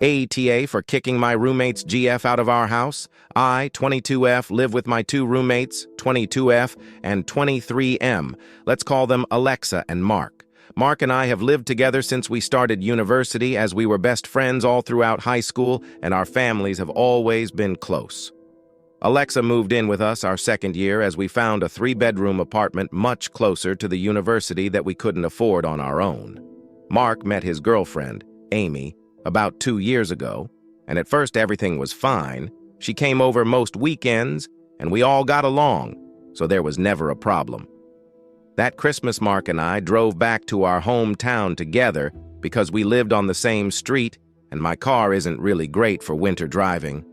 AITA for kicking my roommate's GF out of our house. I, 22F, live with my two roommates, 22F and 23M. Let's call them Alexa and Mark. Mark and I have lived together since we started university, as we were best friends all throughout high school, and our families have always been close. Alexa moved in with us our second year as we found a 3-bedroom apartment much closer to the university that we couldn't afford on our own. Mark met his girlfriend, Amy, about 2 years ago, and at first everything was fine. She came over most weekends, and we all got along, so there was never a problem. That Christmas, Mark and I drove back to our hometown together because we lived on the same street, and my car isn't really great for winter driving.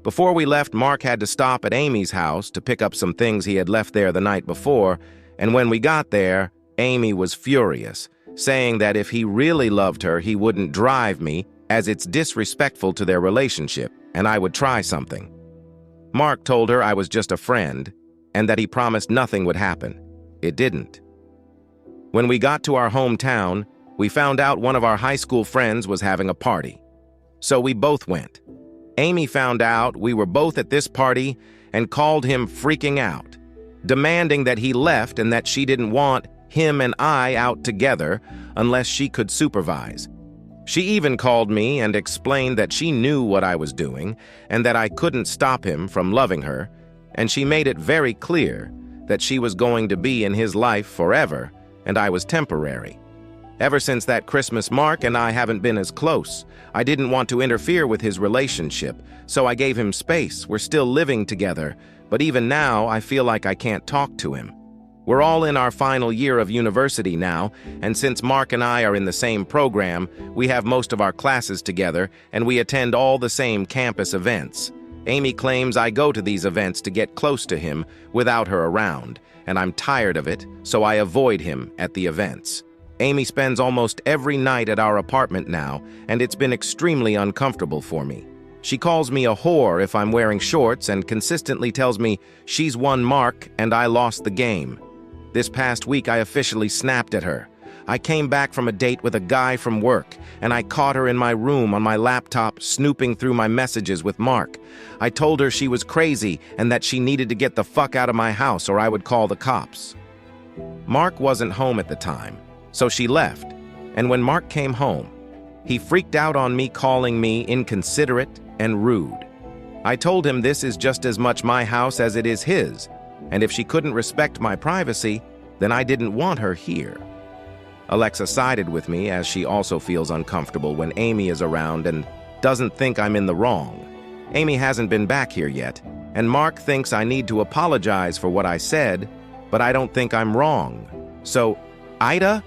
Before we left, Mark had to stop at Amy's house to pick up some things he had left there the night before, and when we got there, Amy was furious, saying that if he really loved her, he wouldn't drive me, as it's disrespectful to their relationship, and I would try something. Mark told her I was just a friend, and that he promised nothing would happen. It didn't. When we got to our hometown, we found out one of our high school friends was having a party. So we both went. Amy found out we were both at this party and called him freaking out, demanding that he left and that she didn't want him and I out together unless she could supervise. She even called me and explained that she knew what I was doing and that I couldn't stop him from loving her, and she made it very clear that she was going to be in his life forever and I was temporary. Ever since that Christmas, Mark and I haven't been as close. I didn't want to interfere with his relationship, so I gave him space. We're still living together, but even now I feel like I can't talk to him. We're all in our final year of university now, and since Mark and I are in the same program, we have most of our classes together and we attend all the same campus events. Amy claims I go to these events to get close to him without her around, and I'm tired of it, so I avoid him at the events. Amy spends almost every night at our apartment now, and it's been extremely uncomfortable for me. She calls me a whore if I'm wearing shorts and consistently tells me she's won Mark and I lost the game. This past week I officially snapped at her. I came back from a date with a guy from work, and I caught her in my room on my laptop snooping through my messages with Mark. I told her she was crazy and that she needed to get the fuck out of my house or I would call the cops. Mark wasn't home at the time, so she left, and when Mark came home, he freaked out on me, calling me inconsiderate and rude. I told him this is just as much my house as it is his, and if she couldn't respect my privacy, then I didn't want her here. Alexa sided with me, as she also feels uncomfortable when Amy is around and doesn't think I'm in the wrong. Amy hasn't been back here yet, and Mark thinks I need to apologize for what I said, but I don't think I'm wrong. So, AITA?